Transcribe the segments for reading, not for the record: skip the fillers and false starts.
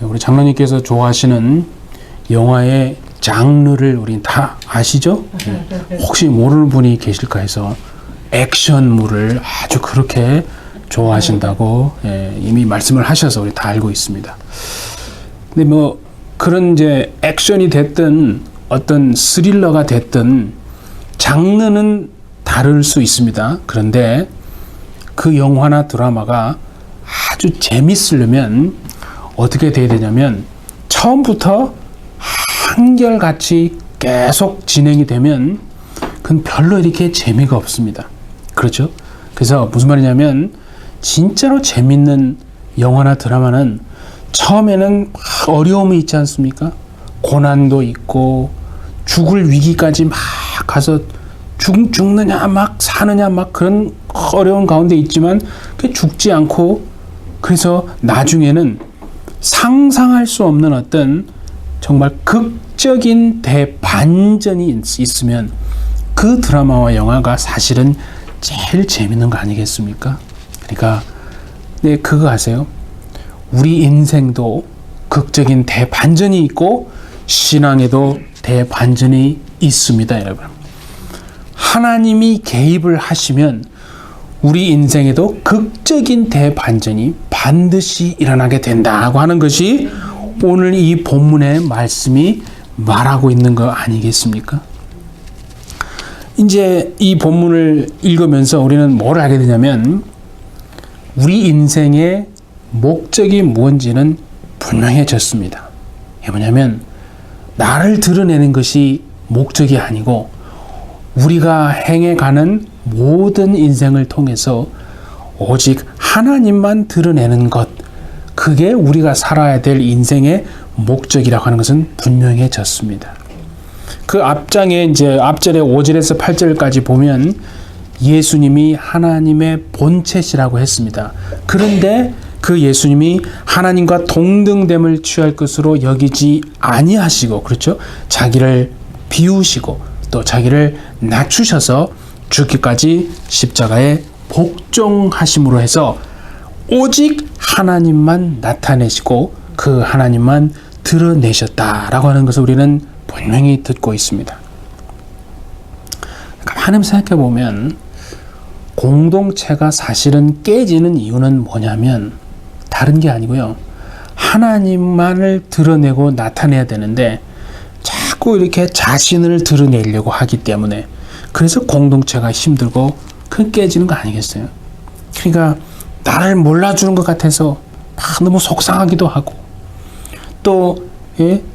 우리 장로님께서 좋아하시는 영화의 장르를 우린 다 아시죠? 혹시 모르는 분이 계실까 해서 액션물을 아주 그렇게 좋아하신다고 이미 말씀을 하셔서 우리 다 알고 있습니다. 근데 뭐 그런 이제 액션이 됐든 어떤 스릴러가 됐든 장르는 다를 수 있습니다. 그런데 그 영화나 드라마가 아주 재밌으려면 어떻게 돼야 되냐면 처음부터 한결같이 계속 진행이 되면 그건 별로 이렇게 재미가 없습니다. 그렇죠? 그래서 무슨 말이냐면 진짜로 재밌는 영화나 드라마는 처음에는 어려움이 있지 않습니까? 고난도 있고 죽을 위기까지 막 가서 죽느냐 막 사느냐 막 그런 어려운 가운데 있지만 죽지 않고 그래서 나중에는 상상할 수 없는 어떤 정말 극적인 대반전이 있으면 그 드라마와 영화가 사실은 제일 재밌는 거 아니겠습니까? 그러니까 네, 그거 아세요? 우리 인생도 극적인 대반전이 있고 신앙에도 대반전이 있습니다, 여러분. 하나님이 개입을 하시면 우리 인생에도 극적인 대반전이 반드시 일어나게 된다고 하는 것이 오늘 이 본문의 말씀이 말하고 있는 거 아니겠습니까? 이제 이 본문을 읽으면서 우리는 뭘 알게 되냐면 우리 인생의 목적이 뭔지는 분명해졌습니다. 이게 뭐냐면 나를 드러내는 것이 목적이 아니고 우리가 행해가는 모든 인생을 통해서 오직 하나님만 드러내는 것, 그게 우리가 살아야 될 인생의 목적이라고 하는 것은 분명해졌습니다. 그 앞장에 이제 앞절에 5절에서 8절까지 보면 예수님이 하나님의 본체시라고 했습니다. 그런데 그 예수님이 하나님과 동등됨을 취할 것으로 여기지 아니하시고, 그렇죠? 자기를 비우시고 또 자기를 낮추셔서 죽기까지 십자가에 복종하심으로 해서 오직 하나님만 나타내시고 그 하나님만 드러내셨다라고 하는 것을 우리는 분명히 듣고 있습니다. 가만히 생각해 보면 공동체가 사실은 깨지는 이유는 뭐냐면 다른 게 아니고요. 하나님만을 드러내고 나타내야 되는데 자꾸 이렇게 자신을 드러내려고 하기 때문에 그래서 공동체가 힘들고 그 깨지는 거 아니겠어요? 그러니까 나를 몰라주는 것 같아서 막 너무 속상하기도 하고 또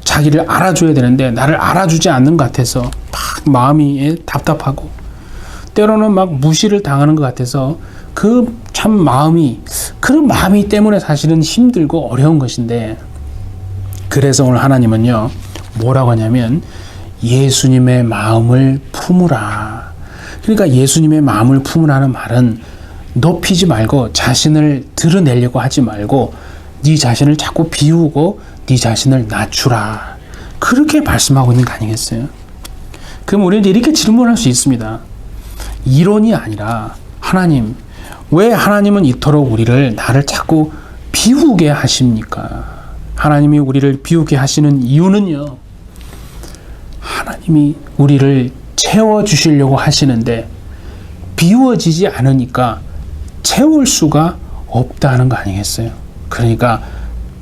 자기를 알아줘야 되는데 나를 알아주지 않는 것 같아서 막 마음이 답답하고 때로는 막 무시를 당하는 것 같아서 그 참 마음이 그런 마음이 때문에 사실은 힘들고 어려운 것인데 그래서 오늘 하나님은요 뭐라고 하냐면 예수님의 마음을 품으라. 그러니까 예수님의 마음을 품으라는 말은 높이지 말고 자신을 드러내려고 하지 말고 네 자신을 자꾸 비우고 네 자신을 낮추라. 그렇게 말씀하고 있는 거 아니겠어요? 그럼 우리는 이렇게 질문할 수 있습니다. 이론이 아니라 하나님, 왜 하나님은 이토록 나를 자꾸 비우게 하십니까? 하나님이 우리를 비우게 하시는 이유는요. 하나님이 우리를 채워주시려고 하시는데 비워지지 않으니까 채울 수가 없다는 거 아니겠어요? 그러니까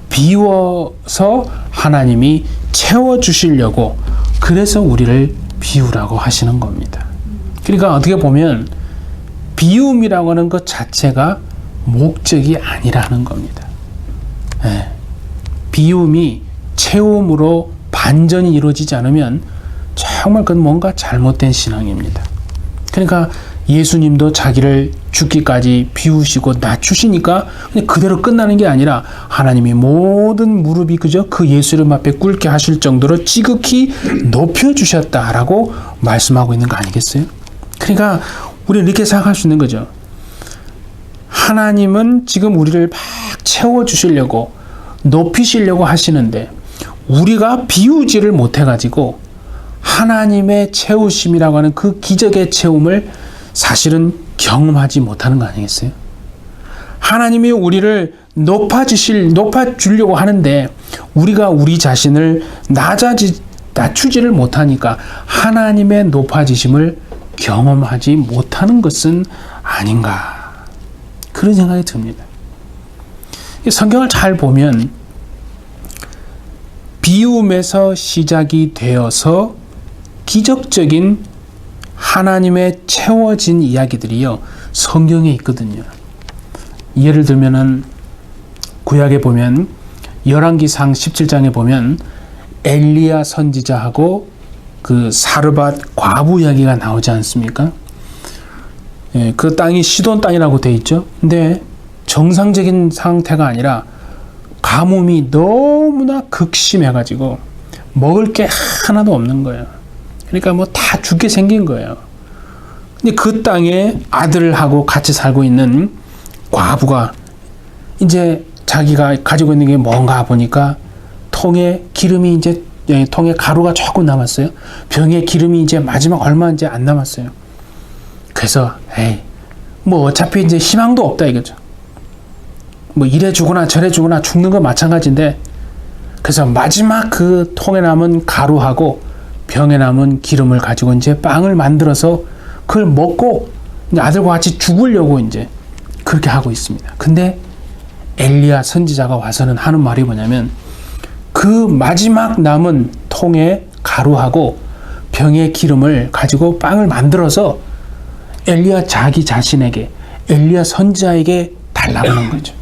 비워서 하나님이 채워주시려고 그래서 우리를 비우라고 하시는 겁니다. 그러니까 어떻게 보면 비움이라고 하는 것 자체가 목적이 아니라는 겁니다. 네. 비움이 채움으로 반전이 이루어지지 않으면 정말 그건 뭔가 잘못된 신앙입니다. 그러니까 예수님도 자기를 죽기까지 비우시고 낮추시니까 그냥 그대로 끝나는 게 아니라 하나님이 모든 무릎이 그저 그 예수 이름 앞에 꿇게 하실 정도로 지극히 높여주셨다라고 말씀하고 있는 거 아니겠어요? 그러니까 우리는 이렇게 생각할 수 있는 거죠. 하나님은 지금 우리를 막 채워주시려고 높이시려고 하시는데 우리가 비우지를 못해가지고 하나님의 채우심이라고 하는 그 기적의 채움을 사실은 경험하지 못하는 거 아니겠어요? 하나님이 우리를 높아주려고 하는데 우리가 우리 자신을 낮추지를 못하니까 하나님의 높아지심을 경험하지 못하는 것은 아닌가. 그런 생각이 듭니다. 성경을 잘 보면 비움에서 시작이 되어서 기적적인 하나님의 채워진 이야기들이요, 성경에 있거든요. 예를 들면은 구약에 보면 열왕기상 17장에 보면 엘리야 선지자하고 그 사르밧 과부 이야기가 나오지 않습니까? 예, 그 땅이 시돈 땅이라고 돼 있죠. 근데 정상적인 상태가 아니라 가뭄이 너무나 극심해가지고 먹을 게 하나도 없는 거예요. 그러니까 뭐 다 죽게 생긴 거예요. 근데 그 땅에 아들하고 같이 살고 있는 과부가 이제 자기가 가지고 있는 게 뭔가 보니까 통에 기름이 이제 통에 가루가 조금 남았어요. 병에 기름이 이제 마지막 얼마 이제 안 남았어요. 그래서 에이 뭐 어차피 이제 희망도 없다 이거죠. 뭐 이래 죽거나 저래 죽거나 죽는 건 마찬가지인데, 그래서 마지막 그 통에 남은 가루하고 병에 남은 기름을 가지고 이제 빵을 만들어서 그걸 먹고 이제 아들과 같이 죽으려고 이제 그렇게 하고 있습니다. 근데 엘리야 선지자가 와서는 하는 말이 뭐냐면 그 마지막 남은 통에 가루하고 병의 기름을 가지고 빵을 만들어서 엘리야 자기 자신에게, 엘리야 선지자에게 달라고 하는 거죠.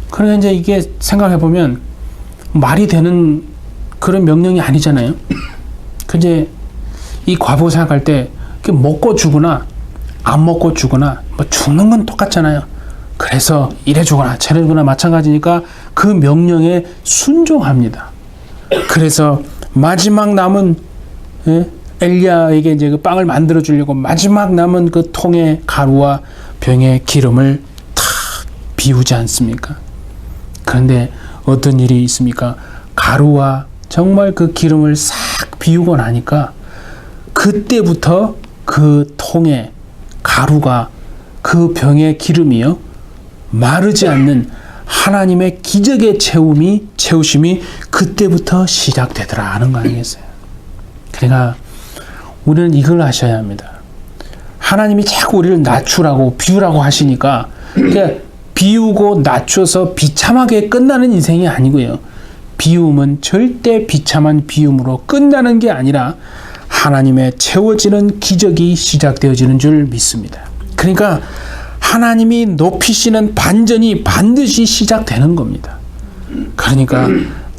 그러니까 이제 이게 생각해 보면 말이 되는 그런 명령이 아니잖아요. 근데 이 과부 생각할 때 먹고 죽거나 안 먹고 죽거나 뭐 죽는 건 똑같잖아요. 그래서 이래 죽거나 저래 죽거나 마찬가지니까 그 명령에 순종합니다. 그래서 마지막 남은 엘리야에게 이제 그 빵을 만들어 주려고 마지막 남은 그 통의 가루와 병의 기름을 탁 비우지 않습니까? 그런데 어떤 일이 있습니까? 가루와 정말 그 기름을 싹 비우고 나니까 그때부터 그 통의 가루가 그 병의 기름이요 마르지 않는 하나님의 기적의 채우심이 그때부터 시작되더라 하는 거 아니겠어요? 그러니까 우리는 이걸 아셔야 합니다. 하나님이 자꾸 우리를 낮추라고 비우라고 하시니까 그러니까 비우고 낮춰서 비참하게 끝나는 인생이 아니고요. 비움은 절대 비참한 비움으로 끝나는 게 아니라 하나님의 채워지는 기적이 시작되어지는 줄 믿습니다. 그러니까 하나님이 높이시는 반전이 반드시 시작되는 겁니다. 그러니까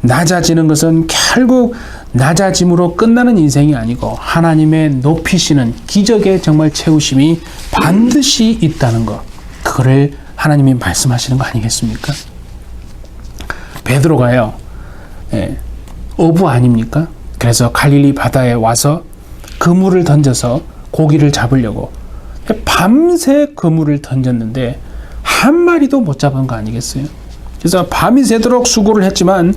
낮아지는 것은 결국 낮아짐으로 끝나는 인생이 아니고 하나님의 높이시는 기적의 정말 채우심이 반드시 있다는 것, 그거를 하나님이 말씀하시는 거 아니겠습니까? 베드로가요, 어부 아닙니까? 그래서 갈릴리 바다에 와서 그물을 던져서 고기를 잡으려고 밤새 그물을 던졌는데 한 마리도 못 잡은 거 아니겠어요? 그래서 밤이 새도록 수고를 했지만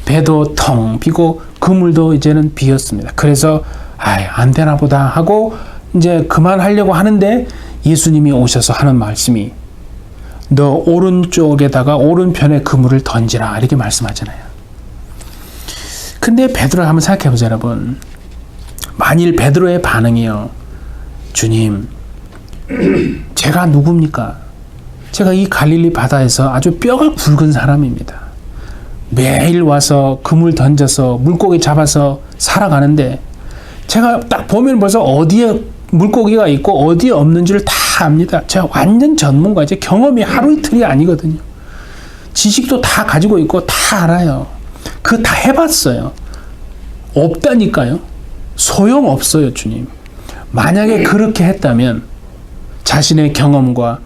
배도 텅 비고 그물도 이제는 비었습니다. 그래서 안 되나 보다 하고 이제 그만하려고 하는데 예수님이 오셔서 하는 말씀이 너 오른쪽에다가 오른편에 그물을 던지라 이렇게 말씀하잖아요. 근데 베드로 한번 생각해 보세요, 여러분. 만일 베드로의 반응이요, 주님, 제가 누굽니까? 제가 이 갈릴리 바다에서 아주 뼈가 굵은 사람입니다. 매일 와서 그물 던져서 물고기 잡아서 살아가는데 제가 딱 보면 벌써 어디에 물고기가 있고 어디에 없는 줄 다 압니다. 제가 완전 전문가, 제 경험이 하루 이틀이 아니거든요. 지식도 다 가지고 있고 다 알아요. 그거 다 해봤어요. 없다니까요. 소용없어요, 주님. 만약에 그렇게 했다면 자신의 경험과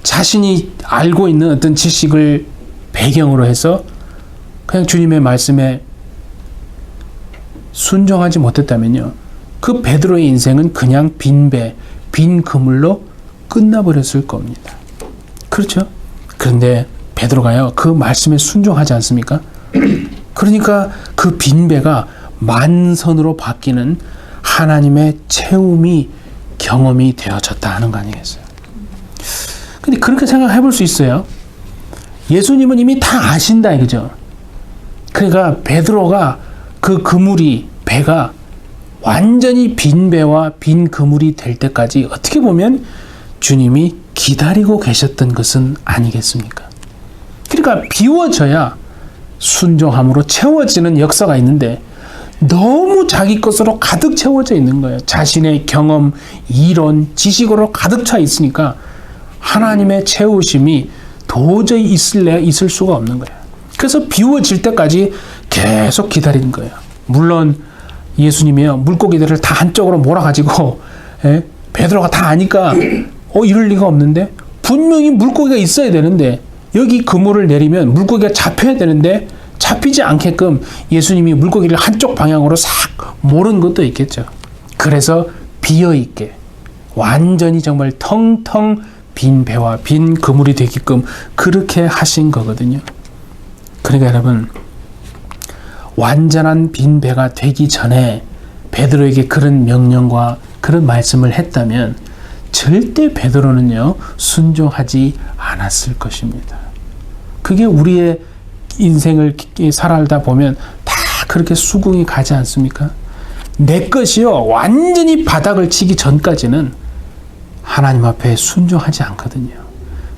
자신이 알고 있는 어떤 지식을 배경으로 해서 그냥 주님의 말씀에 순종하지 못했다면요, 그 베드로의 인생은 그냥 빈 배, 빈 그물로 끝나버렸을 겁니다. 그렇죠? 그런데 베드로가요, 그 말씀에 순종하지 않습니까? 그러니까 그 빈 배가 만선으로 바뀌는 하나님의 채움이 경험이 되어졌다 하는 거 아니겠어요? 근데 그렇게 생각해 볼 수 있어요. 예수님은 이미 다 아신다 이거죠. 그러니까 베드로가 그 그물이 배가 완전히 빈 배와 빈 그물이 될 때까지 어떻게 보면 주님이 기다리고 계셨던 것은 아니겠습니까? 그러니까 비워져야 순종함으로 채워지는 역사가 있는데 너무 자기 것으로 가득 채워져 있는 거예요. 자신의 경험, 이론, 지식으로 가득 차 있으니까 하나님의 채우심이 도저히 있을 수가 없는 거예요. 그래서 비워질 때까지 계속 기다리는 거예요. 물론 예수님이요 물고기들을 다 한쪽으로 몰아가지고 베드로가 다 아니까 이럴 리가 없는데 분명히 물고기가 있어야 되는데 여기 그물을 내리면 물고기가 잡혀야 되는데 잡히지 않게끔 예수님이 물고기를 한쪽 방향으로 싹 모른 것도 있겠죠. 그래서 비어있게 완전히 정말 텅텅 빈 배와 빈 그물이 되게끔 그렇게 하신 거거든요. 그러니까 여러분 완전한 빈 배가 되기 전에 베드로에게 그런 명령과 그런 말씀을 했다면 절대 베드로는요 순종하지 않았을 것입니다. 그게 우리의 인생을 살아다 보면 다 그렇게 수긍이 가지 않습니까? 내 것이요 완전히 바닥을 치기 전까지는 하나님 앞에 순종하지 않거든요.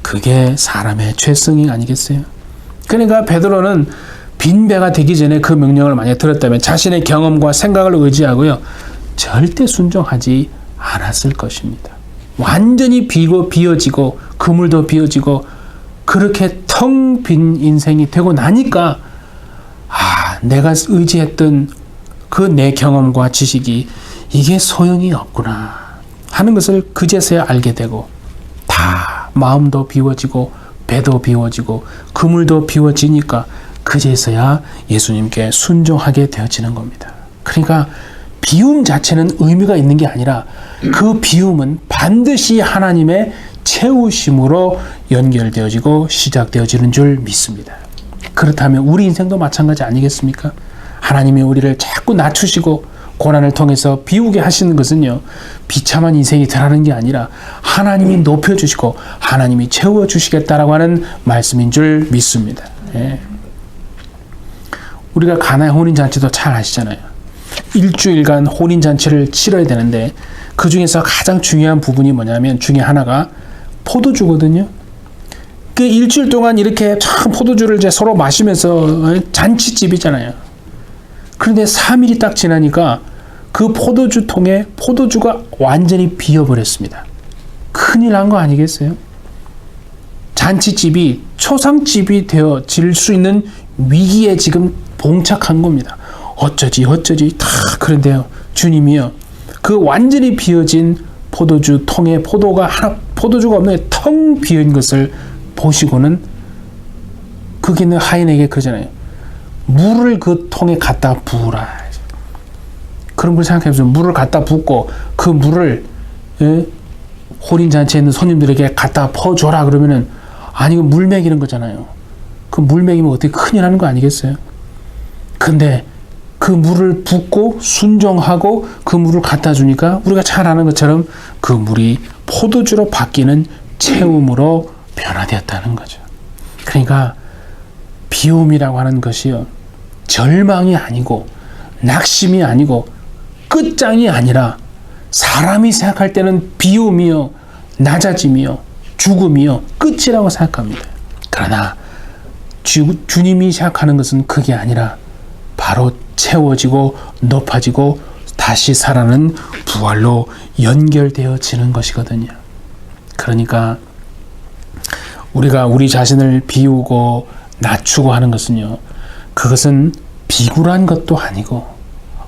그게 사람의 죄성이 아니겠어요? 그러니까 베드로는 빈 배가 되기 전에 그 명령을 만약 들었다면 자신의 경험과 생각을 의지하고요 절대 순종하지 않았을 것입니다. 완전히 비어지고 그물도 비어지고 그렇게 텅 빈 인생이 되고 나니까 내가 의지했던 그 내 경험과 지식이 이게 소용이 없구나 하는 것을 그제서야 알게 되고 다 마음도 비워지고 배도 비워지고 그물도 비워지니까 그제서야 예수님께 순종하게 되어지는 겁니다. 그러니까 비움 자체는 의미가 있는 게 아니라 그 비움은 반드시 하나님의 채우심으로 연결되어지고 시작되어지는 줄 믿습니다. 그렇다면 우리 인생도 마찬가지 아니겠습니까? 하나님이 우리를 자꾸 낮추시고 고난을 통해서 비우게 하시는 것은요 비참한 인생이 되라는 게 아니라 하나님이 높여주시고 하나님이 채워주시겠다라고 하는 말씀인 줄 믿습니다. 우리가 가나의 혼인잔치도 잘 아시잖아요. 일주일간 혼인잔치를 치러야 되는데 그 중에서 가장 중요한 부분이 뭐냐면 중에 하나가 포도주거든요. 그 일주일 동안 이렇게 참 포도주를 이제 서로 마시면서 잔치집이잖아요. 그런데 3일이 딱 지나니까 그 포도주 통에 포도주가 완전히 비어버렸습니다. 큰일 난 거 아니겠어요? 잔치집이 초상집이 되어질 수 있는 위기에 지금 봉착한 겁니다. 어쩌지 다 그런데요. 주님이요. 그 완전히 비어진 포도주 통에 포도주가 없는 텅 비어있는 것을 보시고는 거기는 하인에게 그러잖아요. 물을 그 통에 갖다 부으라. 그런 걸 생각해보세요. 물을 갖다 붓고 그 물을 혼인잔치에 있는 손님들에게 갖다 퍼줘라 그러면은 아니 이거 물 먹이는 거잖아요. 그 물 먹이면 어떻게 큰일 나는 거 아니겠어요? 근데 그 물을 붓고 순종하고 그 물을 갖다 주니까 우리가 잘 아는 것처럼 그 물이 포도주로 바뀌는 채움으로 변화되었다는 거죠. 그러니까 비움이라고 하는 것이요 절망이 아니고 낙심이 아니고 끝장이 아니라 사람이 생각할 때는 비움이요 낮아짐이요 죽음이요 끝이라고 생각합니다. 그러나 주님이 생각하는 것은 그게 아니라 바로 채워지고 높아지고 다시 살아나는 부활로 연결되어지는 것이거든요. 그러니까 우리가 우리 자신을 비우고 낮추고 하는 것은요 그것은 비굴한 것도 아니고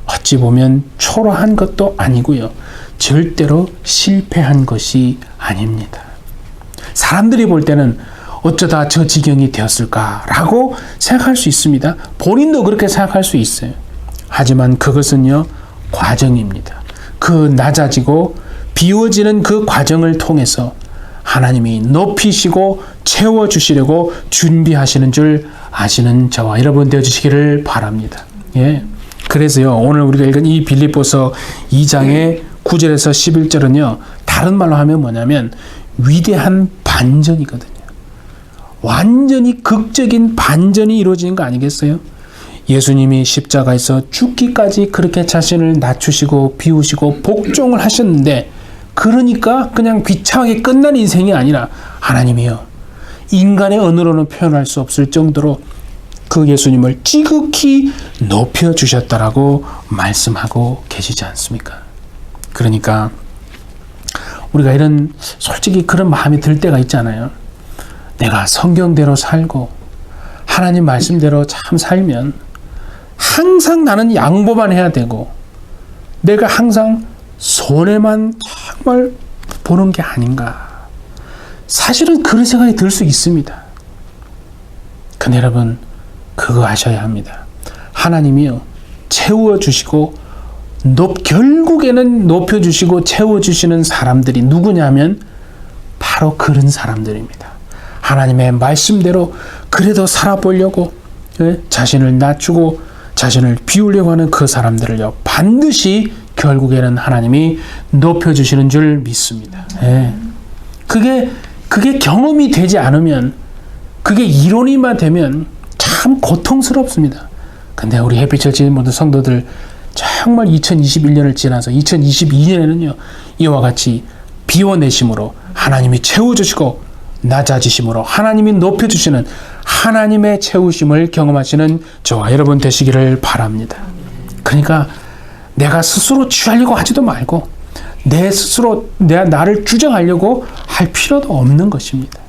어찌 보면 초라한 것도 아니고요 절대로 실패한 것이 아닙니다. 사람들이 볼 때는 어쩌다 저 지경이 되었을까라고 생각할 수 있습니다. 본인도 그렇게 생각할 수 있어요. 하지만 그것은요 과정입니다. 그 낮아지고 비워지는 그 과정을 통해서 하나님이 높이시고 채워주시려고 준비하시는 줄 아시는 저와 여러분 되어주시기를 바랍니다. 그래서요 오늘 우리가 읽은 이 빌립보서 2장의 9절에서 11절은요 다른 말로 하면 뭐냐면 위대한 반전이거든요. 완전히 극적인 반전이 이루어지는 거 아니겠어요? 예수님이 십자가에서 죽기까지 그렇게 자신을 낮추시고 비우시고 복종을 하셨는데, 그러니까 그냥 비참하게 끝난 인생이 아니라 하나님이요, 인간의 언어로는 표현할 수 없을 정도로 그 예수님을 지극히 높여주셨다라고 말씀하고 계시지 않습니까? 그러니까 우리가 이런 솔직히 그런 마음이 들 때가 있잖아요. 내가 성경대로 살고 하나님 말씀대로 참 살면 항상 나는 양보만 해야 되고 내가 항상 손해만 정말 보는 게 아닌가. 사실은 그런 생각이 들 수 있습니다. 근데 여러분, 그거 아셔야 합니다. 하나님이요, 채워주시고 결국에는 높여주시고 채워주시는 사람들이 누구냐면 바로 그런 사람들입니다. 하나님의 말씀대로 그래도 살아보려고 자신을 낮추고 자신을 비우려고 하는 그 사람들을요, 반드시 결국에는 하나님이 높여주시는 줄 믿습니다. 그게 경험이 되지 않으면, 그게 이론이만 되면 참 고통스럽습니다. 근데 우리 해피처치 모든 성도들 정말 2021년을 지나서 2022년에는요, 이와 같이 비워내심으로 하나님이 채워주시고 낮아지심으로 하나님이 높여주시는 하나님의 채우심을 경험하시는 저와 여러분 되시기를 바랍니다. 그러니까 내가 스스로 취하려고 하지도 말고 내 스스로 나를 주장하려고 할 필요도 없는 것입니다.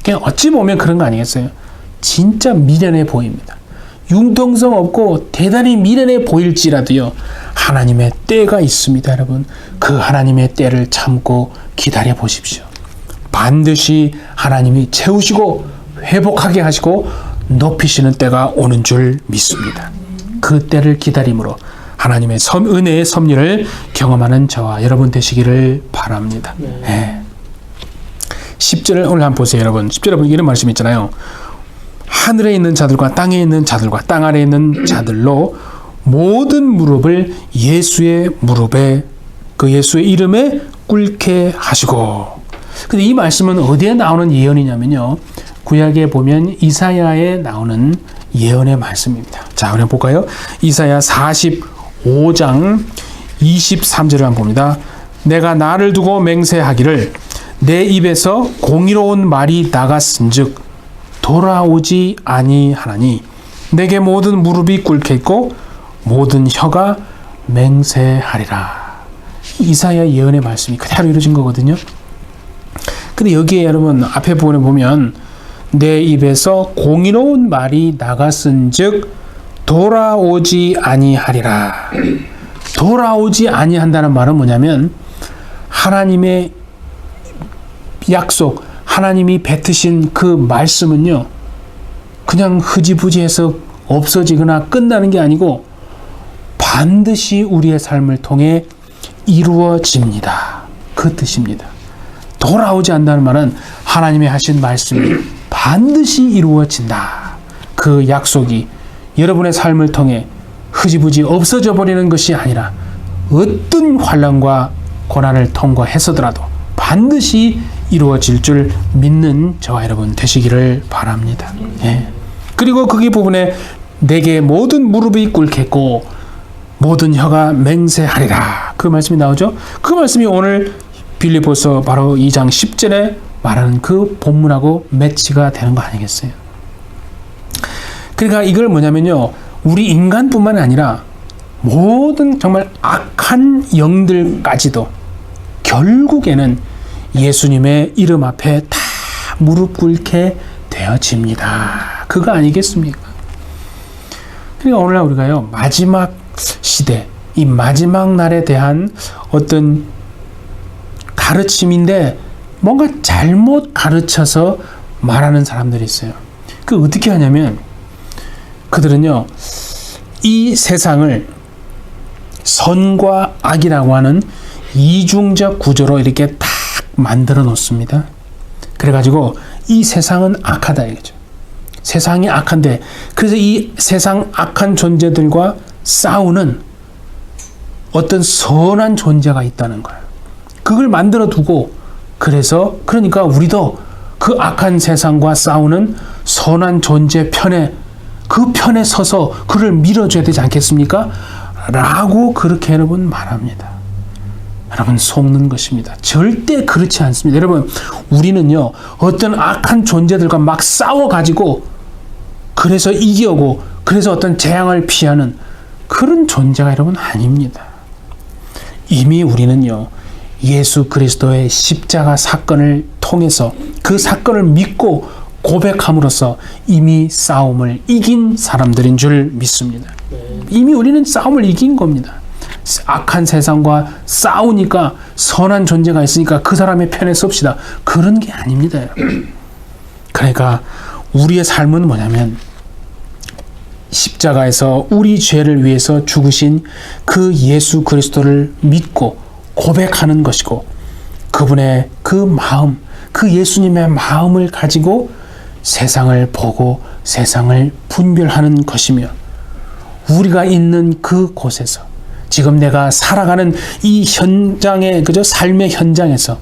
그냥 어찌 보면 그런 거 아니겠어요? 진짜 미련해 보입니다. 융통성 없고 대단히 미련해 보일지라도요, 하나님의 때가 있습니다. 여러분, 그 하나님의 때를 참고 기다려 보십시오. 반드시 하나님이 채우시고 회복하게 하시고 높이시는 때가 오는 줄 믿습니다. 그 때를 기다림으로 하나님의 은혜의 섭리를 경험하는 저와 여러분 되시기를 바랍니다. 10절을 오늘 한번 보세요. 여러분, 10절에 보면 이런 말씀이 있잖아요. 하늘에 있는 자들과 땅에 있는 자들과 땅 아래에 있는 자들로 모든 무릎을 예수의 무릎에, 그 예수의 이름에 꿇게 하시고. 근데 이 말씀은 어디에 나오는 예언이냐면요, 구약에 보면 이사야에 나오는 예언의 말씀입니다. 자, 우리 한번 볼까요? 이사야 45장 23절을 한번 봅니다. 내가 나를 두고 맹세하기를 내 입에서 공의로운 말이 나갔은즉 돌아오지 아니하나니 내게 모든 무릎이 꿇겠고 모든 혀가 맹세하리라. 이사야 예언의 말씀이 그대로 이루어진 거거든요. 근데 여기에 여러분 앞에 부분에 보면 내 입에서 공의로운 말이 나갔은즉 돌아오지 아니하리라. 돌아오지 아니한다는 말은 뭐냐면 하나님의 약속, 하나님이 뱉으신 그 말씀은요, 그냥 흐지부지해서 없어지거나 끝나는 게 아니고 반드시 우리의 삶을 통해 이루어집니다. 그 뜻입니다. 돌아오지 않는다는 말은 하나님이 하신 말씀이 반드시 이루어진다. 그 약속이 여러분의 삶을 통해 흐지부지 없어져 버리는 것이 아니라 어떤 환난과 고난을 통과해서더라도 반드시 이루어질 줄 믿는 저와 여러분 되시기를 바랍니다. 그리고 거기 부분에 내게 모든 무릎이 꿇겠고 모든 혀가 맹세하리라. 그 말씀이 나오죠. 그 말씀이 오늘 빌립보서 바로 2장 10절에 말하는 그 본문하고 매치가 되는 거 아니겠어요? 그러니까 이걸 뭐냐면요, 우리 인간뿐만 아니라 모든 정말 악한 영들까지도 결국에는 예수님의 이름 앞에 다 무릎 꿇게 되어집니다. 그거 아니겠습니까? 그러니까 오늘날 우리가요, 마지막 시대, 이 마지막 날에 대한 어떤 가르침인데 뭔가 잘못 가르쳐서 말하는 사람들이 있어요. 그 어떻게 하냐면 그들은요, 이 세상을 선과 악이라고 하는 이중적 구조로 이렇게 딱 만들어 놓습니다. 그래가지고 이 세상은 악하다 이거죠. 세상이 악한데, 그래서 이 세상 악한 존재들과 싸우는 어떤 선한 존재가 있다는 거예요. 그걸 만들어 두고, 그래서 그러니까 우리도 그 악한 세상과 싸우는 선한 존재 편에, 그 편에 서서 그를 밀어줘야 되지 않겠습니까? 라고 그렇게 여러분 말합니다. 여러분, 속는 것입니다. 절대 그렇지 않습니다. 여러분, 우리는요 어떤 악한 존재들과 막 싸워가지고 그래서 이기고 그래서 어떤 재앙을 피하는 그런 존재가 여러분 아닙니다. 이미 우리는요 예수 그리스도의 십자가 사건을 통해서 그 사건을 믿고 고백함으로써 이미 싸움을 이긴 사람들인 줄 믿습니다. 이미 우리는 싸움을 이긴 겁니다. 악한 세상과 싸우니까 선한 존재가 있으니까 그 사람의 편에 섭시다. 그런 게 아닙니다. 그러니까 우리의 삶은 뭐냐면 십자가에서 우리 죄를 위해서 죽으신 그 예수 그리스도를 믿고 고백하는 것이고, 그분의 그 마음, 그 예수님의 마음을 가지고 세상을 보고 세상을 분별하는 것이며, 우리가 있는 그 곳에서 지금 내가 살아가는 이 현장의 삶의 현장에서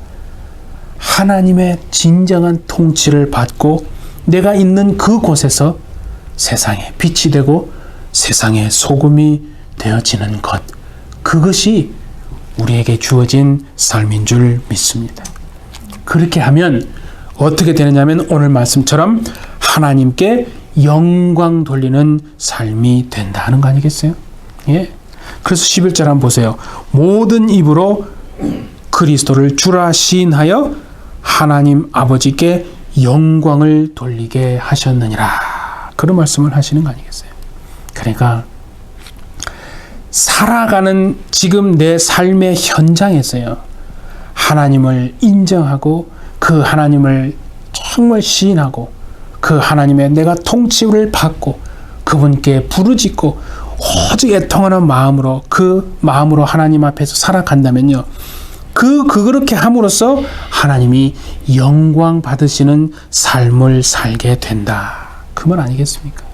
하나님의 진정한 통치를 받고 내가 있는 그 곳에서 세상에 빛이 되고 세상의 소금이 되어지는 것, 그것이 우리에게 주어진 삶인 줄 믿습니다. 그렇게 하면 어떻게 되느냐면 오늘 말씀처럼 하나님께 영광 돌리는 삶이 된다는 거 아니겠어요? 예. 그래서 11절 한번 보세요. 모든 입으로 그리스도를 주라 시인하여 하나님 아버지께 영광을 돌리게 하셨느니라. 그런 말씀을 하시는 거 아니겠어요? 그러니까 살아가는 지금 내 삶의 현장에서요, 하나님을 인정하고 그 하나님을 정말 시인하고 그 하나님의 내가 통치를 받고 그분께 부르짖고 오직 애통하는 마음으로, 그 마음으로 하나님 앞에서 살아간다면요, 그렇게 함으로써 하나님이 영광 받으시는 삶을 살게 된다. 그 말 아니겠습니까?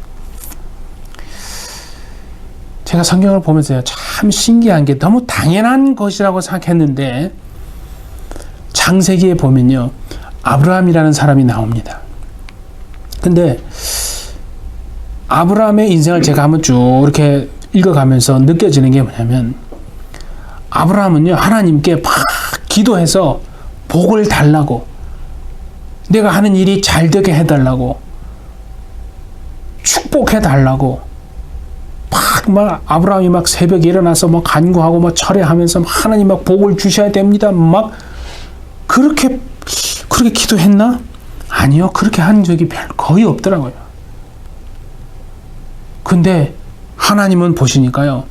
제가 성경을 보면서요, 참 신기한 게 너무 당연한 것이라고 생각했는데, 창세기에 보면요, 아브라함이라는 사람이 나옵니다. 근데 아브라함의 인생을 제가 한번 쭉 이렇게 읽어가면서 느껴지는 게 뭐냐면, 아브라함은요 하나님께 막 기도해서 복을 달라고, 내가 하는 일이 잘 되게 해달라고, 축복해 달라고 막 아브라함이 막 새벽에 일어나서 막 간구하고 막 철회하면서 하나님 막 복을 주셔야 됩니다. 막 그렇게 기도했나? 아니요, 그렇게 한 적이 거의 없더라고요. 근데 하나님은 보시니까요,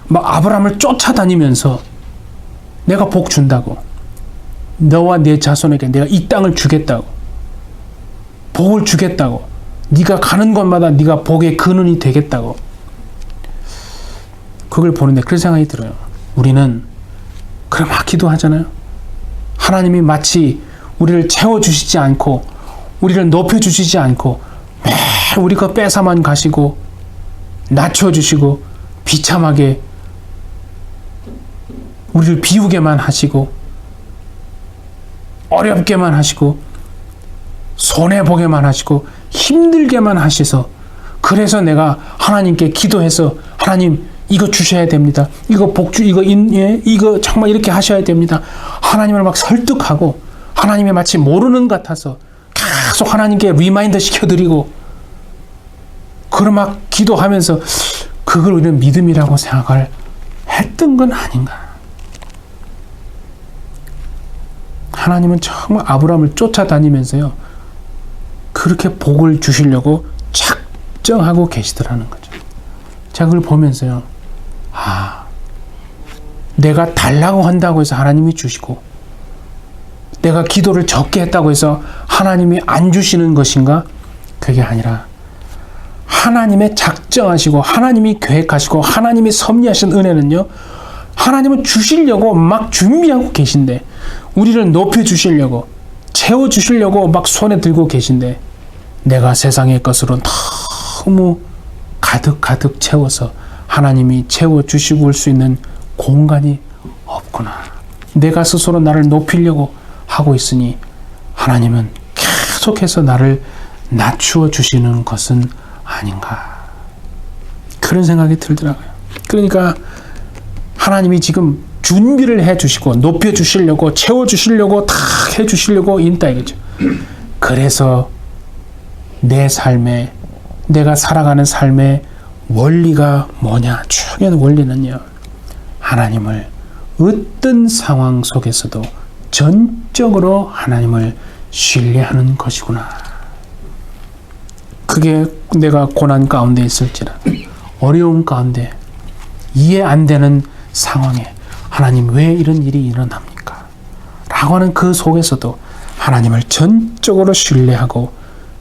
막 아브라함을 쫓아다니면서 내가 복 준다고, 너와 네 자손에게 내가 이 땅을 주겠다고, 복을 주겠다고, 네가 가는 곳마다 네가 복의 근원이 되겠다고. 그걸 보는데 그런 생각이 들어요. 우리는 그래 막 기도하잖아요. 하나님이 마치 우리를 채워주시지 않고 우리를 높여주시지 않고 매일 우리 거 뺏어만 가시고 낮춰주시고 비참하게 우리를 비우게만 하시고 어렵게만 하시고 손해보게만 하시고 힘들게만 하셔서, 그래서 내가 하나님께 기도해서 하나님 이거 주셔야 됩니다. 이거 복주, 이거 정말 이렇게 하셔야 됩니다. 하나님을 막 설득하고 하나님이 마치 모르는 것 같아서 계속 하나님께 리마인드 시켜드리고, 그걸 막 기도하면서 그걸 우리는 믿음이라고 생각을 했던 건 아닌가. 하나님은 정말 아브라함을 쫓아다니면서요, 그렇게 복을 주시려고 작정하고 계시더라는 거죠. 제가 그걸 보면서요, 내가 달라고 한다고 해서 하나님이 주시고, 내가 기도를 적게 했다고 해서 하나님이 안 주시는 것인가? 그게 아니라 하나님의 작정하시고 하나님이 계획하시고 하나님이 섭리하신 은혜는요, 하나님은 주시려고 막 준비하고 계신데, 우리를 높여주시려고 채워주시려고 막 손에 들고 계신데, 내가 세상의 것으로 너무 가득 채워서 하나님이 채워주시고 올 수 있는 공간이 없구나. 내가 스스로 나를 높이려고 하고 있으니 하나님은 계속해서 나를 낮추어 주시는 것은 아닌가, 그런 생각이 들더라고요. 그러니까 하나님이 지금 준비를 해 주시고 높여 주시려고, 채워 주시려고, 다 해 주시려고 인다 이거죠. 그래서 내 삶에, 내가 살아가는 삶의 원리가 뭐냐? 중요한 원리는요, 하나님을 어떤 상황 속에서도 전적으로 하나님을 신뢰하는 것이구나. 그게 내가 고난 가운데 있을지라, 어려움 가운데, 이해 안 되는 상황에 하나님 왜 이런 일이 일어납니까? 라고 하는 그 속에서도 하나님을 전적으로 신뢰하고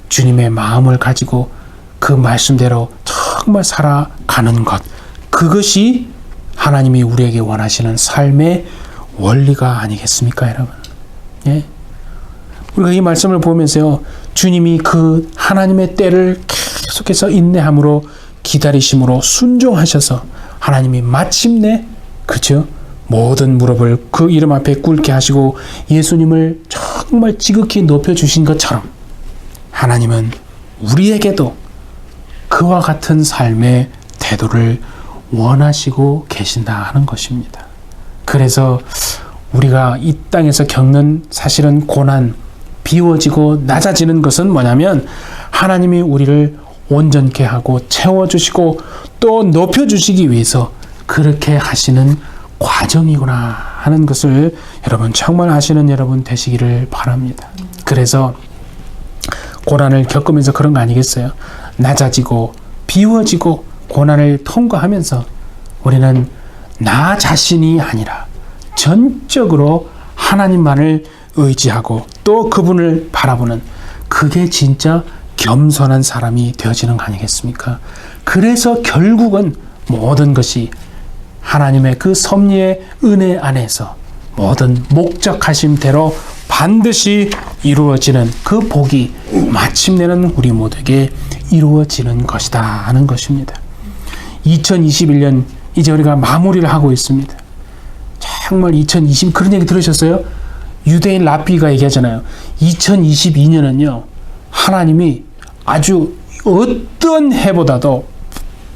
주님의 마음을 가지고 그 말씀대로 정말 살아가는 것, 그것이 하나님이 우리에게 원하시는 삶의 원리가 아니겠습니까, 여러분? 예? 우리가 이 말씀을 보면서요, 주님이 그 하나님의 때를 계속해서 인내함으로 기다리심으로 순종하셔서 하나님이 마침내, 그죠? 모든 무릎을 그 이름 앞에 꿇게 하시고 예수님을 정말 지극히 높여주신 것처럼 하나님은 우리에게도 그와 같은 삶의 태도를 원하시고 계신다 하는 것입니다. 그래서 우리가 이 땅에서 겪는 사실은 고난, 비워지고 낮아지는 것은 뭐냐면 하나님이 우리를 온전케 하고 채워주시고 또 높여주시기 위해서 그렇게 하시는 과정이구나 하는 것을 여러분 정말 아시는 여러분 되시기를 바랍니다. 그래서 고난을 겪으면서 그런 거 아니겠어요? 낮아지고 비워지고 고난을 통과하면서 우리는 나 자신이 아니라 전적으로 하나님만을 의지하고 또 그분을 바라보는, 그게 진짜 겸손한 사람이 되어지는 거 아니겠습니까? 그래서 결국은 모든 것이 하나님의 그 섭리의 은혜 안에서 모든 목적하심대로 반드시 이루어지는 그 복이 마침내는 우리 모두에게 이루어지는 것이다 하는 것입니다. 2021년 이제 우리가 마무리를 하고 있습니다. 정말 2020 그런 얘기 들으셨어요? 유대인 랍비가 얘기하잖아요. 2022년은요 하나님이 아주 어떤 해보다도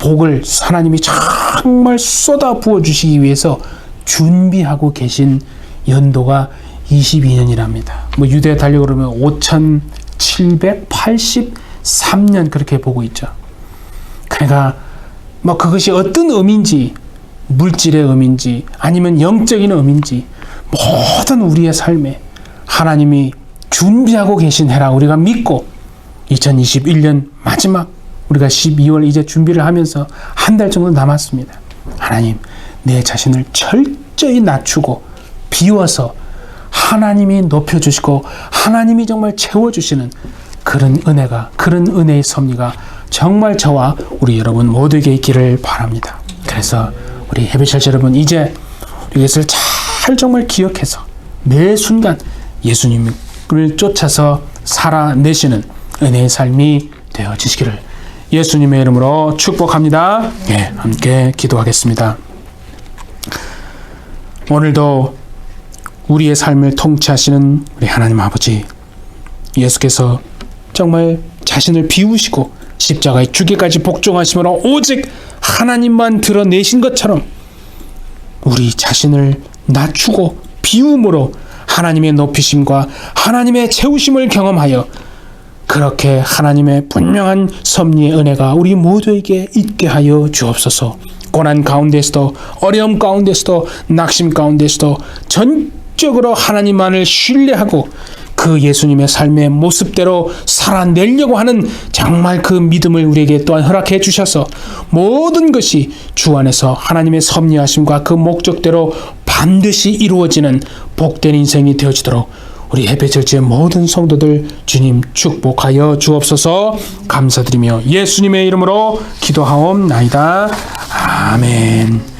복을 하나님이 정말 쏟아 부어 주시기 위해서 준비하고 계신 연도가 22년이랍니다. 뭐 유대 달력으로 그러면 5783년 그렇게 보고 있죠. 그러니까 뭐 그것이 어떤 의미인지, 물질의 의미인지 아니면 영적인 의미인지 모든 우리의 삶에 하나님이 준비하고 계신 해라 우리가 믿고 2021년 마지막 우리가 12월 이제 준비를 하면서 한 달 정도 남았습니다. 하나님, 내 자신을 철저히 낮추고 비워서 하나님이 높여주시고 하나님이 정말 채워주시는 그런 은혜가, 그런 은혜의 섭리가 정말 저와 우리 여러분 모두에게 있기를 바랍니다. 그래서 우리 해배철 여러분, 이제 이것을 잘 정말 기억해서 매 순간 예수님을 쫓아서 살아내시는 은혜의 삶이 되어지시기를 예수님의 이름으로 축복합니다. 예, 함께 기도하겠습니다. 오늘도 우리의 삶을 통치하시는 우리 하나님 아버지, 예수께서 정말 자신을 비우시고 십자가에 죽기까지 복종하심으로 오직 하나님만 드러내신 것처럼 우리 자신을 낮추고 비움으로 하나님의 높이심과 하나님의 채우심을 경험하여 그렇게 하나님의 분명한 섭리의 은혜가 우리 모두에게 있게 하여 주옵소서. 고난 가운데서도, 어려움 가운데서도, 낙심 가운데서도 전적으로 하나님만을 신뢰하고 그 예수님의 삶의 모습대로 살아내려고 하는 정말 그 믿음을 우리에게 또한 허락해 주셔서 모든 것이 주 안에서 하나님의 섭리하심과 그 목적대로 반드시 이루어지는 복된 인생이 되어지도록 우리 해배절지의 모든 성도들 주님 축복하여 주옵소서. 감사드리며 예수님의 이름으로 기도하옵나이다. 아멘.